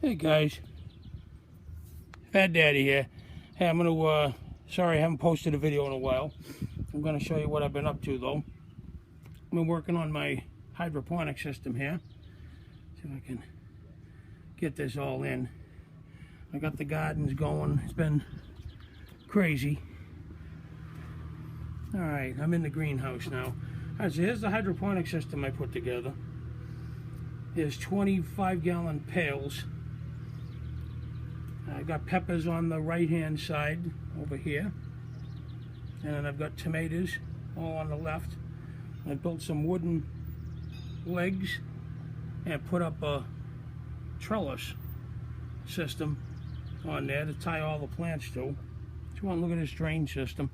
Hey guys, Fat Daddy here. Hey, I'm gonna, sorry I haven't posted a video in a while. I'm gonna show you what I've been up to though. I've been working on my hydroponic system here. See if I can get this all in. I got the gardens going. It's been crazy. Alright, I'm in the greenhouse now. Alright, so here's the hydroponic system I put together. There's 25-gallon pails. I got peppers on the right-hand side over here, and then I've got tomatoes all on the left. I built some wooden legs and put up a trellis system on there to tie all the plants to. If you want to look at this drain system.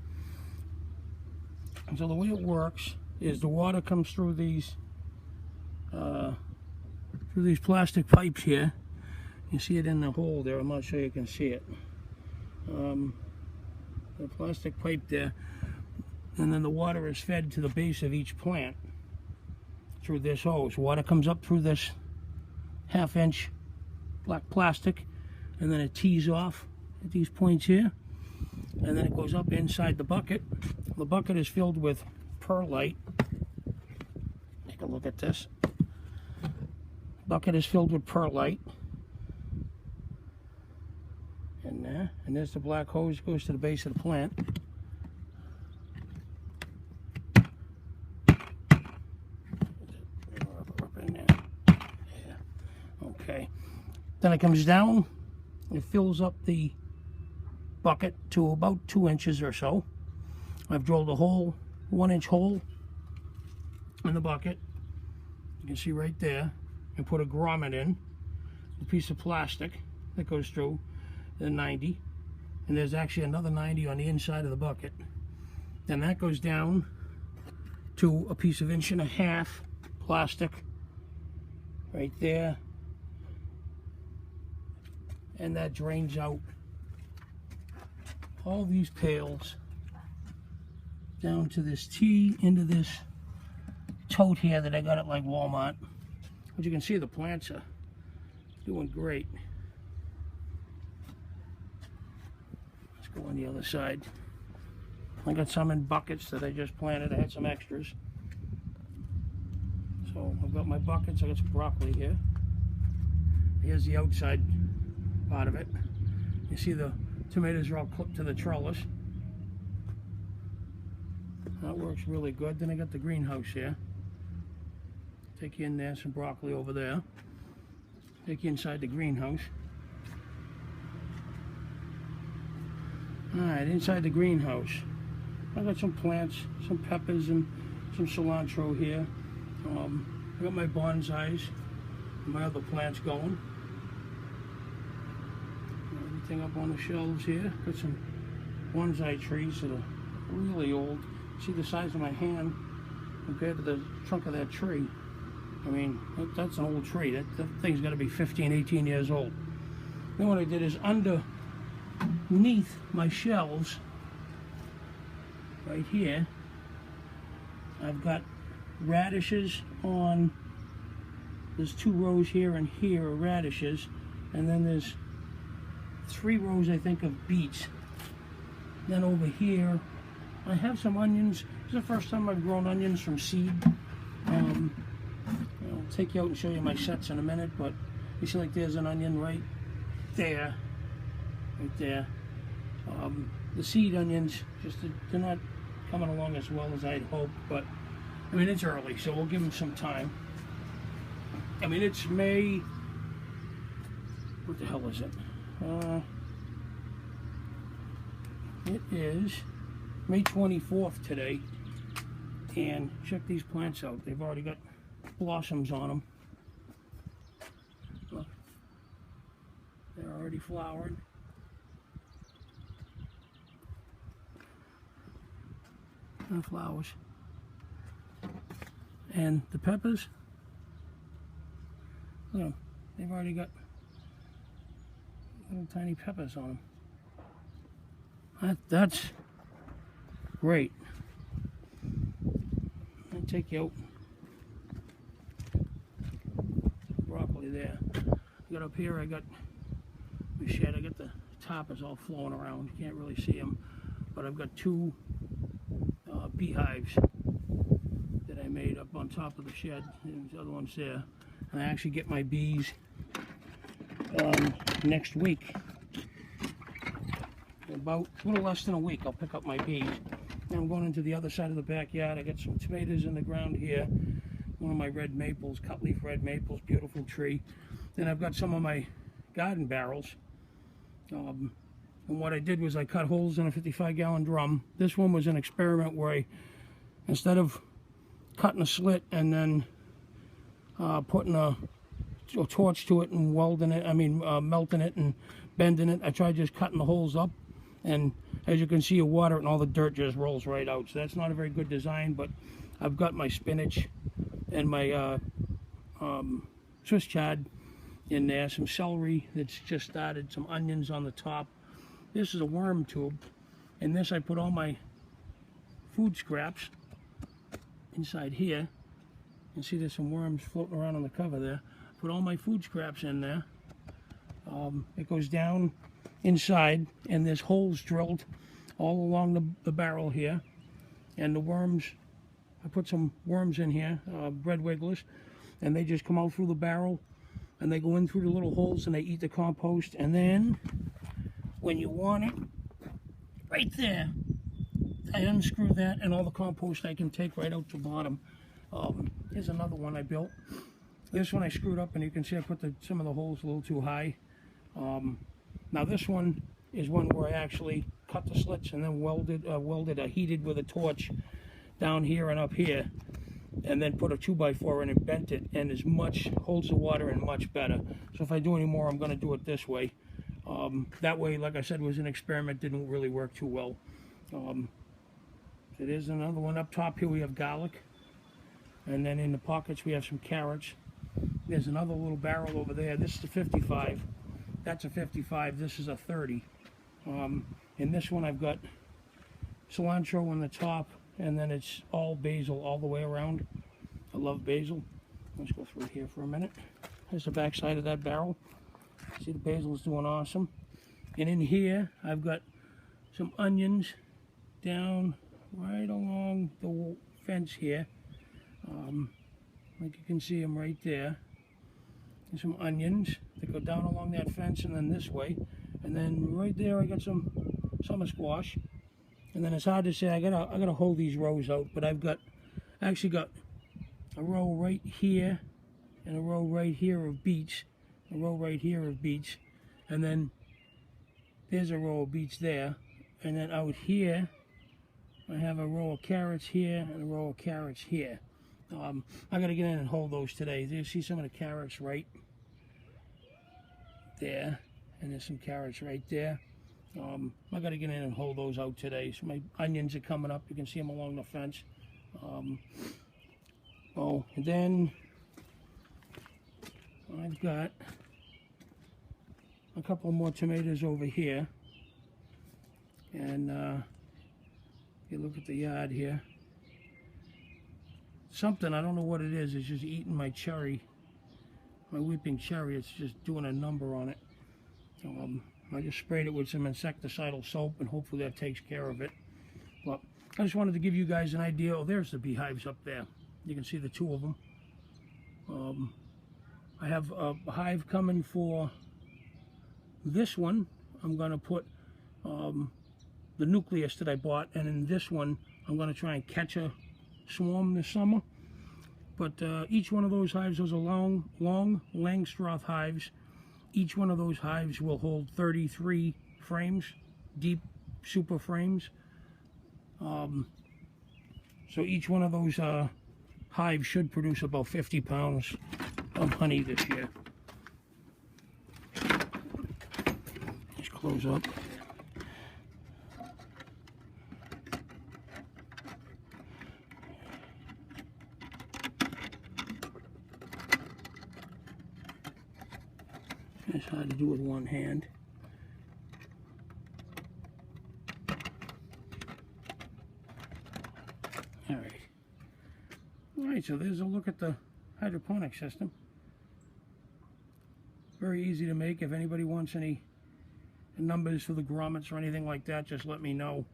And so the way it works is the water comes through these plastic pipes here. You see it in the hole there. I'm not sure you can see it. The plastic pipe there, and then the water is fed to the base of each plant through this hose. Water comes up through this half-inch black plastic, and then it tees off at these points here, and then it goes up inside the bucket. The bucket is filled with perlite. Take a look at this. Bucket is filled with perlite. And there's the black hose, goes to the base of the plant. Up in there. Yeah. Okay. Then it comes down. It fills up the bucket to about 2 inches or so. I've drilled a hole, 1-inch hole in the bucket. You can see right there. And put a grommet in, a piece of plastic that goes through the 90, and there's actually another 90 on the inside of the bucket. Then that goes down to a piece of 1.5 inch plastic right there, and that drains out all these pails down to this tee into this tote here that I got at like Walmart. But you can see the plants are doing great. Let's go on the other side. I got some in buckets that I just planted. I had some extras. So I've got my buckets. I got some broccoli here. Here's the outside part of it. You see the tomatoes are all clipped to the trellis. That works really good. Then I got the greenhouse here. Take you in there, some broccoli over there. Take you inside the greenhouse. Alright, inside the greenhouse, I got some plants, some peppers and some cilantro here. I got my bonsais and my other plants going. Everything up on the shelves here. Got some bonsai trees that are really old. See the size of my hand compared to the trunk of that tree. I mean, that's an old tree. That thing's got to be 15, 18 years old. Then what I did is underneath my shelves, right here, I've got radishes on, there's 2 rows here and here are radishes, and then there's 3 rows, I think, of beets. Then over here, I have some onions. This is the first time I've grown onions from seed. I'll take you out and show you my sets in a minute, but you see like there's an onion right there. The seed onions, they're not coming along as well as I'd hoped, but I mean, it's early, so we'll give them some time. I mean, it's May, what the hell is it? It is May 24th today, and check these plants out. They've already got blossoms on them. Look, they're already flowered. And flowers. And the peppers, look, they've already got little tiny peppers on them. That's great. I'll take you out. Broccoli there. got up here, I got the shed. I got the top is all flowing around. You can't really see them, but I've got two beehives that I made up on top of the shed. And the other one's there. And I actually get my bees next week. About a little less than a week, I'll pick up my bees. Now I'm going into the other side of the backyard. I got some tomatoes in the ground here. One of my red maples, cut leaf red maples, beautiful tree. Then I've got some of my garden barrels. And what I did was I cut holes in a 55-gallon drum. This one was an experiment where I, instead of cutting a slit and then putting a torch to it and welding it, melting it and bending it, I tried just cutting the holes up. And as you can see, you water it and all the dirt just rolls right out. So that's not a very good design, but I've got my spinach and my Swiss chard in there, some celery that's just started, some onions on the top. This is a worm tube. In this I put all my food scraps inside here. You can see there's some worms floating around on the cover there. Put all my food scraps in there. It goes down inside, and there's holes drilled all along the barrel here. And the worms, I put some worms in here, bread wigglers, and they just come out through the barrel, and they go in through the little holes, and they eat the compost. And then, when you want it, right there, I unscrew that, and all the compost I can take right out the bottom. Here's another one I built. This one I screwed up, and you can see I put some of the holes a little too high. Now this one is one where I actually cut the slits and then heated with a torch down here and up here, and then put a 2x4 in and bent it, and holds the water in much better. So if I do any more, I'm going to do it this way. That way, like I said, was an experiment, didn't really work too well. So there's another one up top here. We have garlic, and then in the pockets we have some carrots. There's another little barrel over there. This is a 55. That's a 55. This is a 30. In this one I've got cilantro on the top, and then it's all basil all the way around. I love basil. Let's go through here for a minute. Here's the back side of that barrel. See, the basil is doing awesome. And in here I've got some onions down right along the fence here. Like you can see them right there. And some onions that go down along that fence and then this way. And then right there I got some summer squash. And then it's hard to say, I gotta hold these rows out, but I've actually got a row right here and a row right here of beets, a row right here of beets, and then there's a row of beets there, and then out here I have a row of carrots here and a row of carrots here. I gotta get in and hold those today. You see some of the carrots right there, and there's some carrots right there. I gotta get in and hold those out today. So my onions are coming up. You can see them along the fence. And then I've got a couple more tomatoes over here. And you look at the yard here. Something, I don't know what it is just eating my cherry, my weeping cherry. It's just doing a number on it. I just sprayed it with some insecticidal soap, and hopefully that takes care of it. But I just wanted to give you guys an idea. Oh, there's the beehives up there. You can see the two of them. I have a hive coming for this one. I'm going to put the nucleus that I bought, and in this one I'm going to try and catch a swarm this summer. But each one of those hives, those are long Langstroth hives. Each one of those hives will hold 33 frames, deep super frames. So each one of those hives should produce about 50 pounds of honey this year. Just close up. It's hard to do with one hand. Alright, so there's a look at the hydroponic system. very easy to make. If anybody wants any numbers for the grommets or anything like that, just let me know,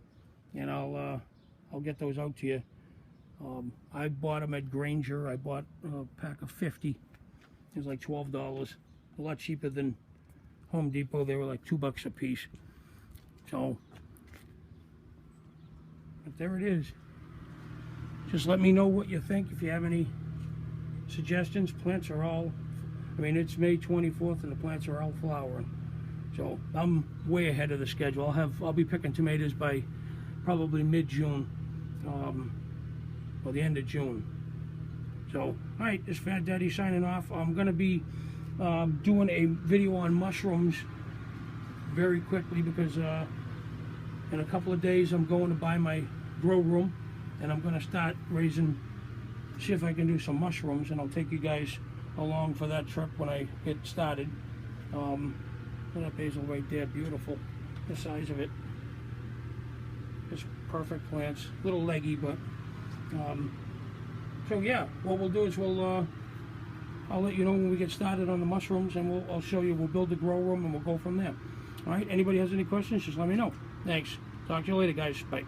and I'll get those out to you. I bought them at Granger. I bought a pack of 50. It was like $12, a lot cheaper than Home Depot. They were like $2 a piece. So, but there it is. Just let me know what you think. If you have any suggestions, plants are all, I mean, it's May 24th and the plants are all flowering. So I'm way ahead of the schedule. I'll be picking tomatoes by probably mid-June, or the end of June. So, all right, this Fat Daddy signing off. I'm gonna be doing a video on mushrooms very quickly, because in a couple of days I'm going to buy my grow room, and I'm gonna start raising, see if I can do some mushrooms, and I'll take you guys along for that trip when I get started. That basil right there, beautiful, the size of it. Just perfect plants, a little leggy, but so yeah, what we'll do is I'll let you know when we get started on the mushrooms, and I'll show you. We'll build the grow room and we'll go from there. All right, anybody has any questions, just let me know. Thanks. Talk to you later, guys. Bye.